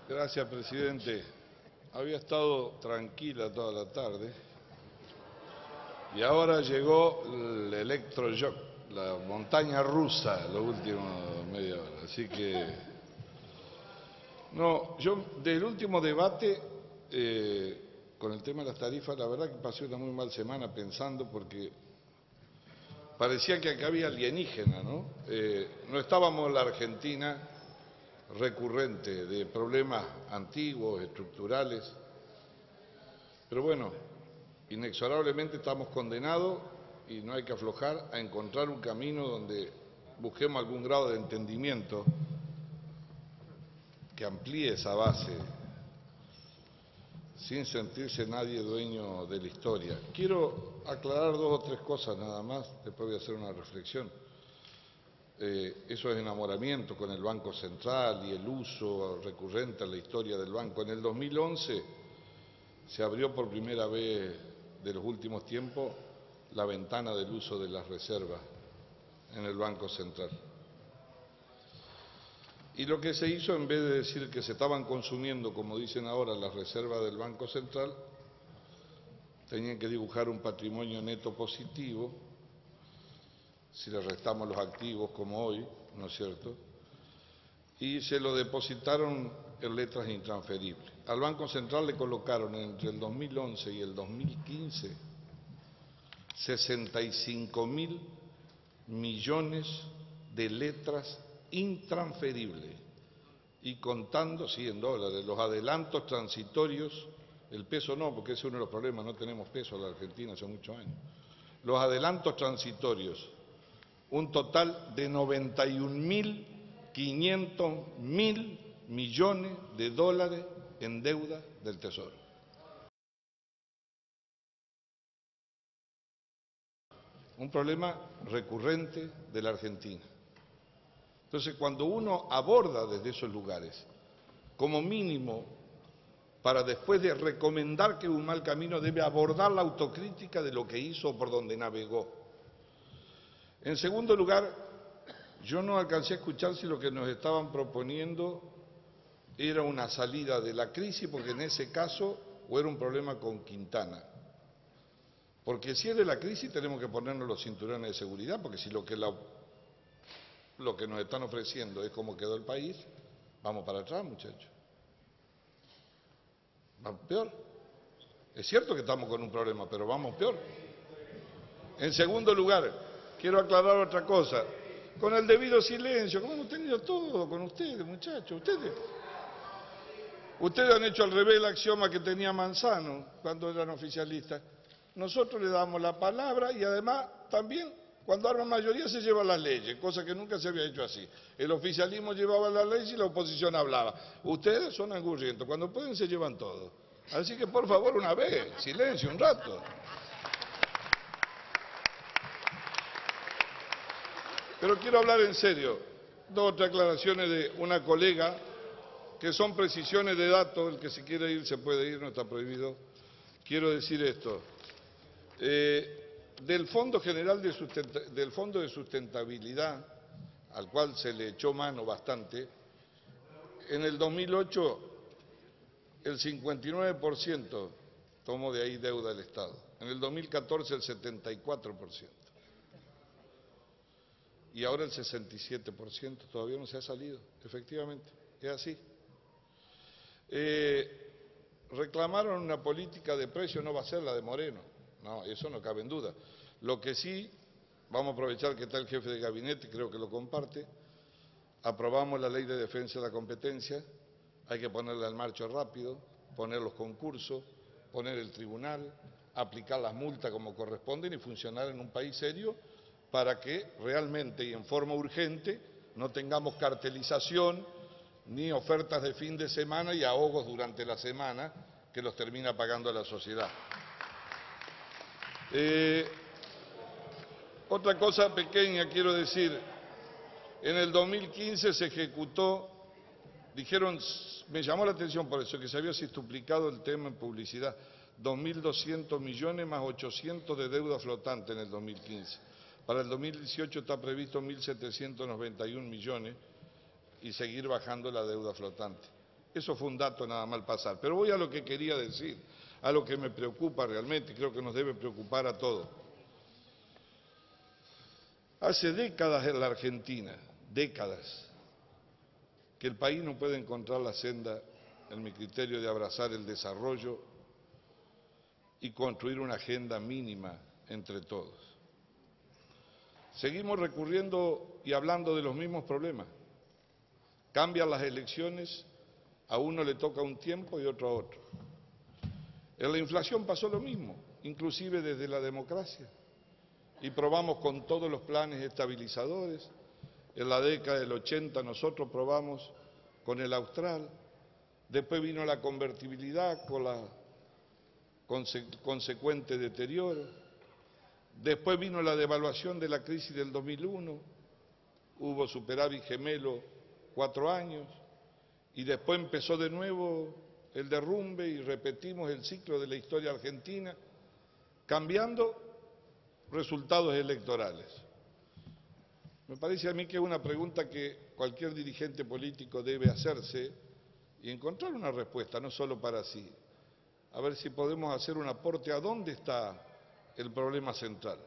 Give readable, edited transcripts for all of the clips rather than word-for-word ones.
Gracias, presidente. Había estado tranquila toda la tarde y ahora llegó el electroshock, la montaña rusa, los últimos media hora. Así que, no, yo del último debate con el tema de las tarifas, la verdad que pasé una muy mal semana pensando porque parecía que acá había alienígena, ¿no? No estábamos en la Argentina recurrente de problemas antiguos, estructurales, pero bueno, inexorablemente estamos condenados y no hay que aflojar a encontrar un camino donde busquemos algún grado de entendimiento que amplíe esa base sin sentirse nadie dueño de la historia. Quiero aclarar dos o tres cosas nada más, después voy a hacer una reflexión. Eso es enamoramiento con el Banco Central y el uso recurrente en la historia del banco. En el 2011 se abrió por primera vez de los últimos tiempos la ventana del uso de las reservas en el Banco Central. Y lo que se hizo, en vez de decir que se estaban consumiendo, como dicen ahora, las reservas del Banco Central, tenían que dibujar un patrimonio neto positivo, si le restamos los activos como hoy, ¿no es cierto? Y se lo depositaron en letras intransferibles. Al Banco Central le colocaron entre el 2011 y el 2015 65.000 millones de letras intransferibles y contando, sí, en dólares, los adelantos transitorios, el peso no, porque ese es uno de los problemas, no tenemos peso en la Argentina hace muchos años. Los adelantos transitorios, un total de 91.500 millones de dólares en deuda del Tesoro. Un problema recurrente de la Argentina. Entonces, cuando uno aborda desde esos lugares, como mínimo, para después de recomendar que es un mal camino, debe abordar la autocrítica de lo que hizo o por donde navegó. En segundo lugar, yo no alcancé a escuchar si lo que nos estaban proponiendo era una salida de la crisis, porque en ese caso, o era un problema con Quintana. Porque si es de la crisis tenemos que ponernos los cinturones de seguridad, porque si lo que nos están ofreciendo es cómo quedó el país, vamos para atrás, muchachos. Vamos peor. Es cierto que estamos con un problema, pero vamos peor. En segundo lugar, quiero aclarar otra cosa. Con el debido silencio, como hemos tenido todo con ustedes, muchachos. Ustedes han hecho al revés el axioma que tenía Manzano cuando eran oficialistas. Nosotros le damos la palabra y además también cuando arman mayoría se llevan las leyes, cosa que nunca se había hecho así. El oficialismo llevaba las leyes y la oposición hablaba. Ustedes son angurrientos, cuando pueden se llevan todo. Así que por favor una vez, silencio un rato. Pero quiero hablar en serio, dos o tres aclaraciones de una colega que son precisiones de datos, el que se quiere ir se puede ir, no está prohibido. Quiero decir esto. Del Fondo General del Fondo de Sustentabilidad, al cual se le echó mano bastante, en el 2008 el 59% tomó de ahí deuda del Estado, en el 2014 el 74%, y ahora el 67%, todavía no se ha salido, efectivamente, es así. Reclamaron una política de precios, no va a ser la de Moreno. No, eso no cabe en duda. Lo que sí, vamos a aprovechar que está el jefe de gabinete, creo que lo comparte, aprobamos la Ley de Defensa de la Competencia, hay que ponerla en marcha rápido, poner los concursos, poner el tribunal, aplicar las multas como corresponden y funcionar en un país serio para que realmente y en forma urgente no tengamos cartelización ni ofertas de fin de semana y ahogos durante la semana que los termina pagando la sociedad. Otra cosa pequeña quiero decir, en el 2015 se ejecutó, dijeron, me llamó la atención por eso, que se había sextuplicado el tema en publicidad, 2.200 millones más 800 de deuda flotante en el 2015. Para el 2018 está previsto 1.791 millones y seguir bajando la deuda flotante. Eso fue un dato nada más al pasar. Pero voy a lo que quería decir, a lo que me preocupa realmente, creo que nos debe preocupar a todos. Hace décadas en la Argentina, décadas, que el país no puede encontrar la senda, en mi criterio, de abrazar el desarrollo y construir una agenda mínima entre todos. Seguimos recurriendo y hablando de los mismos problemas. Cambian las elecciones, a uno le toca un tiempo y otro a otro. En la inflación pasó lo mismo, inclusive desde la democracia. Y probamos con todos los planes estabilizadores. En la década del 80 nosotros probamos con el austral. Después vino la convertibilidad con la consecuente deterioro. Después vino la devaluación de la crisis del 2001. Hubo superávit gemelo 4 años. Y después empezó de nuevo el derrumbe y repetimos el ciclo de la historia argentina, cambiando resultados electorales. Me parece a mí que es una pregunta que cualquier dirigente político debe hacerse y encontrar una respuesta, no solo para sí. A ver si podemos hacer un aporte a dónde está el problema central.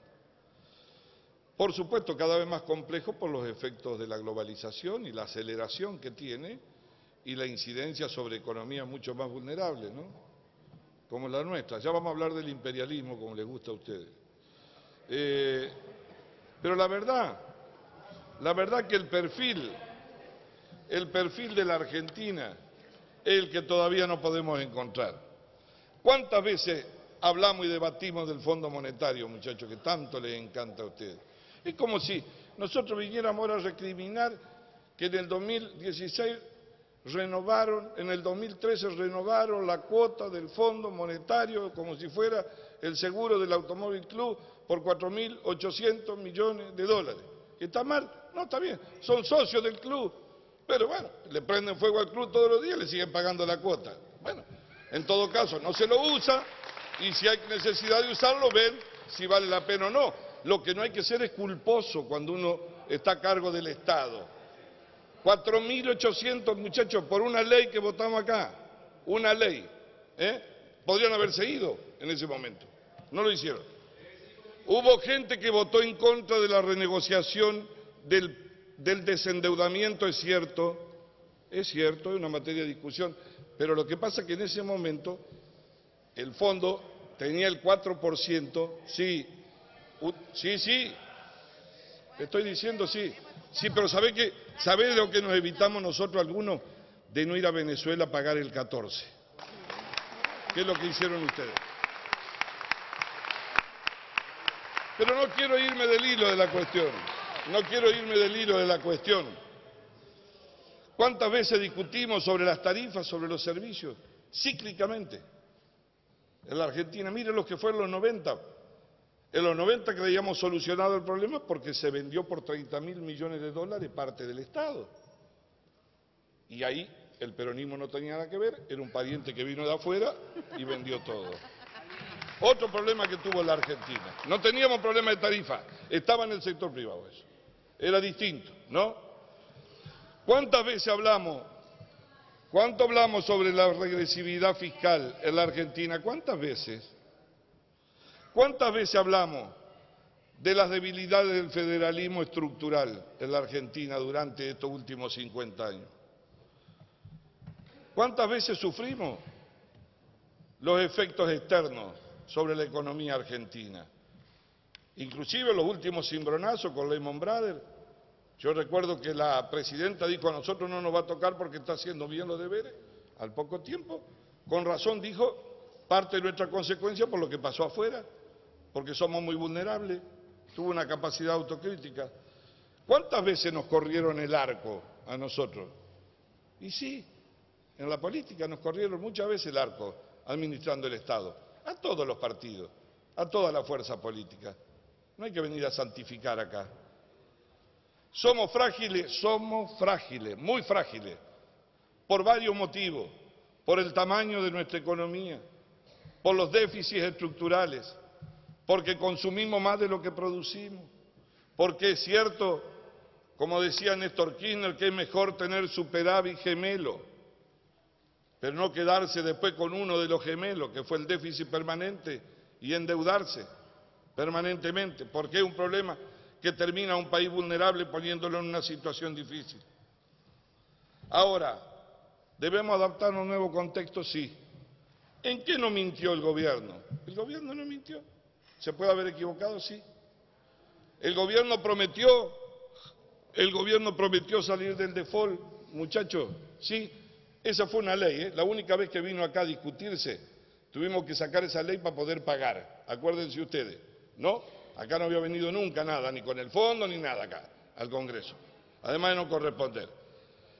Por supuesto, cada vez más complejo por los efectos de la globalización y la aceleración que tiene y la incidencia sobre economías mucho más vulnerables, ¿no? Como la nuestra. Ya vamos a hablar del imperialismo, como les gusta a ustedes. Pero la verdad que el perfil de la Argentina es el que todavía no podemos encontrar. ¿Cuántas veces hablamos y debatimos del Fondo Monetario, muchachos, que tanto les encanta a ustedes? Es como si nosotros viniéramos ahora a recriminar que en el 2016 renovaron, en el 2013 renovaron la cuota del Fondo Monetario como si fuera el seguro del Automóvil Club por 4.800 millones de dólares. ¿Está mal? No, está bien. Son socios del club. Pero bueno, le prenden fuego al club todos los días y le siguen pagando la cuota. Bueno, en todo caso, no se lo usa y si hay necesidad de usarlo, ven si vale la pena o no. Lo que no hay que ser es culposo cuando uno está a cargo del Estado. 4.800 muchachos por una ley que votamos acá, una ley, podrían haberse ido en ese momento, no lo hicieron. Hubo gente que votó en contra de la renegociación del desendeudamiento, es cierto, es una materia de discusión, pero lo que pasa es que en ese momento el fondo tenía el 4%, sí, estoy diciendo sí, pero ¿sabe de lo que nos evitamos nosotros algunos? De no ir a Venezuela a pagar el 14%, que es lo que hicieron ustedes. Pero no quiero irme del hilo de la cuestión, ¿Cuántas veces discutimos sobre las tarifas, sobre los servicios? Cíclicamente. En la Argentina, miren lo que fue en los 90. En los 90 creíamos solucionado el problema porque se vendió por 30.000 millones de dólares parte del Estado. Y ahí el peronismo no tenía nada que ver, era un pariente que vino de afuera y vendió todo. Otro problema que tuvo la Argentina. No teníamos problema de tarifa, estaba en el sector privado eso. Era distinto, ¿no? ¿Cuántas veces hablamos sobre la regresividad fiscal en la Argentina? ¿Cuántas veces? ¿Cuántas veces hablamos de las debilidades del federalismo estructural en la Argentina durante estos últimos 50 años? ¿Cuántas veces sufrimos los efectos externos sobre la economía argentina? Inclusive los últimos cimbronazos con Lehman Brothers. Yo recuerdo que la presidenta dijo: a nosotros no nos va a tocar porque está haciendo bien los deberes. Al poco tiempo, con razón dijo, parte de nuestra consecuencia por lo que pasó afuera, porque somos muy vulnerables. Tuvo una capacidad autocrítica. ¿Cuántas veces nos corrieron el arco a nosotros? Y sí, en la política nos corrieron muchas veces el arco administrando el Estado, a todos los partidos, a toda la fuerza política. No hay que venir a santificar acá. Somos frágiles, muy frágiles, por varios motivos, por el tamaño de nuestra economía, por los déficits estructurales, porque consumimos más de lo que producimos, porque es cierto, como decía Néstor Kirchner, que es mejor tener superávit gemelo, pero no quedarse después con uno de los gemelos, que fue el déficit permanente, y endeudarse permanentemente, porque es un problema que termina a un país vulnerable poniéndolo en una situación difícil. Ahora, ¿debemos adaptarnos a un nuevo contexto? Sí. ¿En qué no mintió el gobierno? El gobierno no mintió. ¿Se puede haber equivocado? Sí. El gobierno prometió salir del default, muchachos. Sí, esa fue una ley, ¿eh? La única vez que vino acá a discutirse, tuvimos que sacar esa ley para poder pagar. Acuérdense ustedes, ¿no? Acá no había venido nunca nada, ni con el fondo, ni nada acá, al Congreso. Además de no corresponder.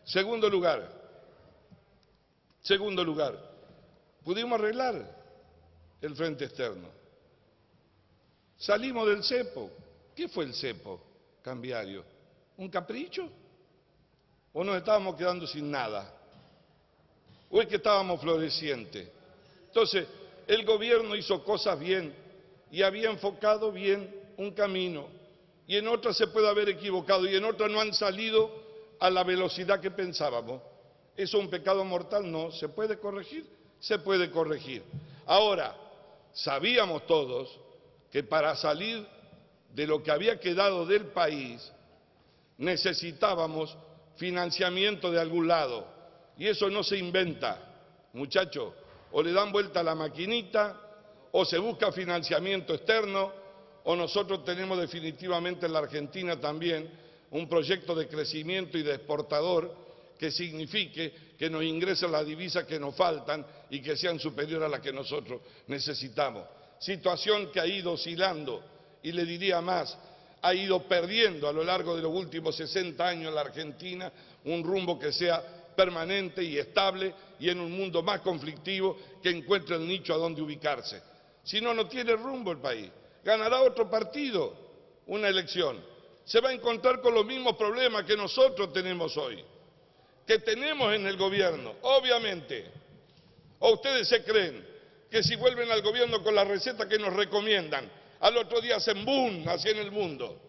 Segundo lugar, pudimos arreglar el frente externo. Salimos del cepo. ¿Qué fue el cepo cambiario? ¿Un capricho? ¿O nos estábamos quedando sin nada? ¿O es que estábamos florecientes? Entonces, el gobierno hizo cosas bien y había enfocado bien un camino, y en otras se puede haber equivocado, y en otras no han salido a la velocidad que pensábamos. ¿Eso es un pecado mortal? No. ¿Se puede corregir? Se puede corregir. Ahora, sabíamos todos que para salir de lo que había quedado del país necesitábamos financiamiento de algún lado, y eso no se inventa, muchachos. O le dan vuelta a la maquinita, o se busca financiamiento externo, o nosotros tenemos definitivamente en la Argentina también un proyecto de crecimiento y de exportador que signifique que nos ingresen las divisas que nos faltan y que sean superiores a las que nosotros necesitamos. Situación que ha ido oscilando, y le diría más, ha ido perdiendo a lo largo de los últimos 60 años la Argentina un rumbo que sea permanente y estable, y en un mundo más conflictivo que encuentre el nicho a donde ubicarse. Si no, no tiene rumbo el país. Ganará otro partido una elección, se va a encontrar con los mismos problemas que nosotros tenemos hoy, que tenemos en el gobierno, obviamente. ¿O ustedes se creen que si vuelven al gobierno con la receta que nos recomiendan, al otro día hacen boom así en el mundo?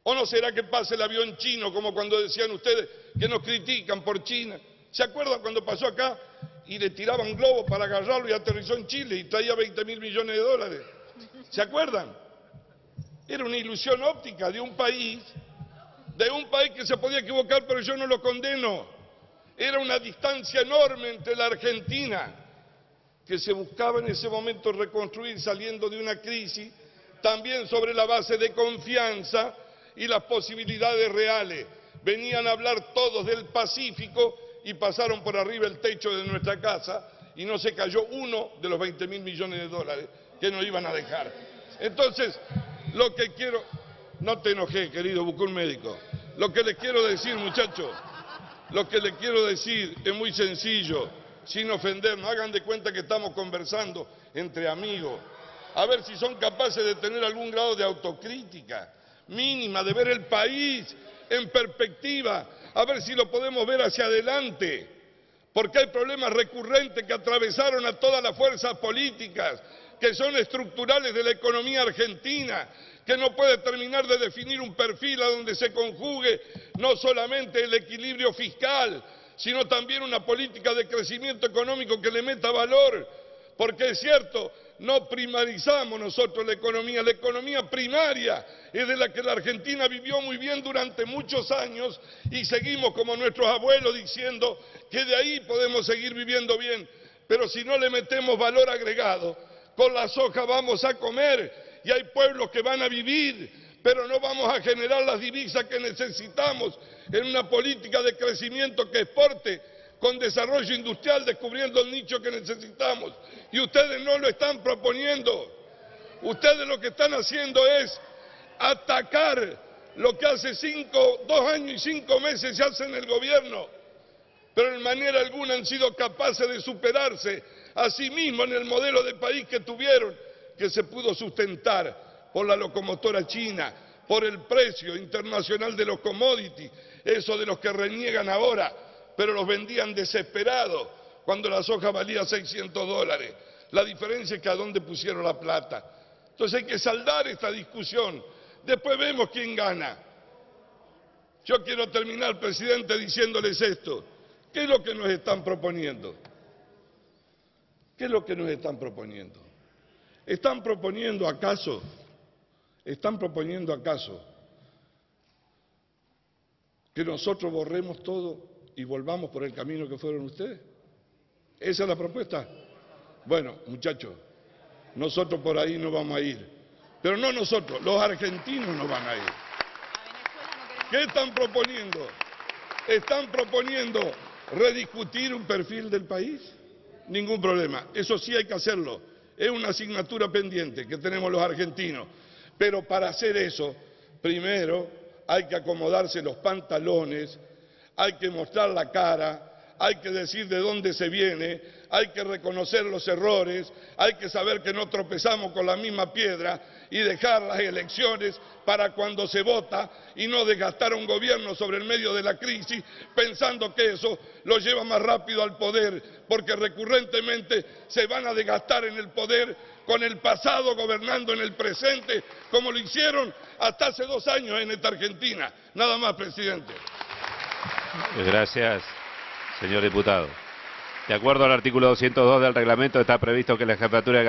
¿O no será que pase el avión chino, como cuando decían ustedes que nos critican por China? ¿Se acuerdan cuando pasó acá y le tiraban globos para agarrarlo y aterrizó en Chile y traía 20.000 millones de dólares? ¿Se acuerdan? Era una ilusión óptica de un país que se podía equivocar, pero yo no lo condeno. Era una distancia enorme entre la Argentina, que se buscaba en ese momento reconstruir saliendo de una crisis, también sobre la base de confianza y las posibilidades reales. Venían a hablar todos del Pacífico y pasaron por arriba el techo de nuestra casa y no se cayó uno de los 20.000 millones de dólares que nos iban a dejar. Entonces, lo que quiero... No te enojé, querido, buscó un médico. Lo que les quiero decir, muchachos, lo que les quiero decir es muy sencillo, sin ofendernos. Hagan de cuenta que estamos conversando entre amigos. A ver si son capaces de tener algún grado de autocrítica mínima, de ver el país en perspectiva, a ver si lo podemos ver hacia adelante, porque hay problemas recurrentes que atravesaron a todas las fuerzas políticas, que son estructurales de la economía argentina, que no puede terminar de definir un perfil a donde se conjugue no solamente el equilibrio fiscal, sino también una política de crecimiento económico que le meta valor, porque es cierto, no primarizamos nosotros la economía primaria es de la que la Argentina vivió muy bien durante muchos años y seguimos como nuestros abuelos diciendo que de ahí podemos seguir viviendo bien, pero si no le metemos valor agregado, con la soja vamos a comer y hay pueblos que van a vivir, pero no vamos a generar las divisas que necesitamos en una política de crecimiento que exporte, con desarrollo industrial, descubriendo el nicho que necesitamos. Y ustedes no lo están proponiendo. Ustedes lo que están haciendo es atacar lo que hace 2 años y 5 meses se hace en el gobierno, pero en manera alguna han sido capaces de superarse a sí mismos en el modelo de país que tuvieron, que se pudo sustentar por la locomotora china, por el precio internacional de los commodities, eso de los que reniegan ahora, pero los vendían desesperados cuando la soja valía $600. La diferencia es que a dónde pusieron la plata. Entonces hay que saldar esta discusión, después vemos quién gana. Yo quiero terminar, presidente, diciéndoles esto. ¿Qué es lo que nos están proponiendo? ¿Qué es lo que nos están proponiendo? ¿Están proponiendo acaso que nosotros borremos todo y volvamos por el camino que fueron ustedes? ¿Esa es la propuesta? Bueno, muchachos, nosotros por ahí no vamos a ir. Pero no nosotros, los argentinos no van a ir. ¿Qué están proponiendo? ¿Están proponiendo rediscutir un perfil del país? Ningún problema, eso sí hay que hacerlo. Es una asignatura pendiente que tenemos los argentinos. Pero para hacer eso, primero hay que acomodarse los pantalones, hay que mostrar la cara, hay que decir de dónde se viene, hay que reconocer los errores, hay que saber que no tropezamos con la misma piedra y dejar las elecciones para cuando se vota y no desgastar a un gobierno sobre el medio de la crisis pensando que eso lo lleva más rápido al poder, porque recurrentemente se van a desgastar en el poder con el pasado gobernando en el presente, como lo hicieron hasta hace 2 años en esta Argentina. Nada más, presidente. Gracias, señor diputado. De acuerdo al artículo 202 del reglamento, está previsto que la jefatura de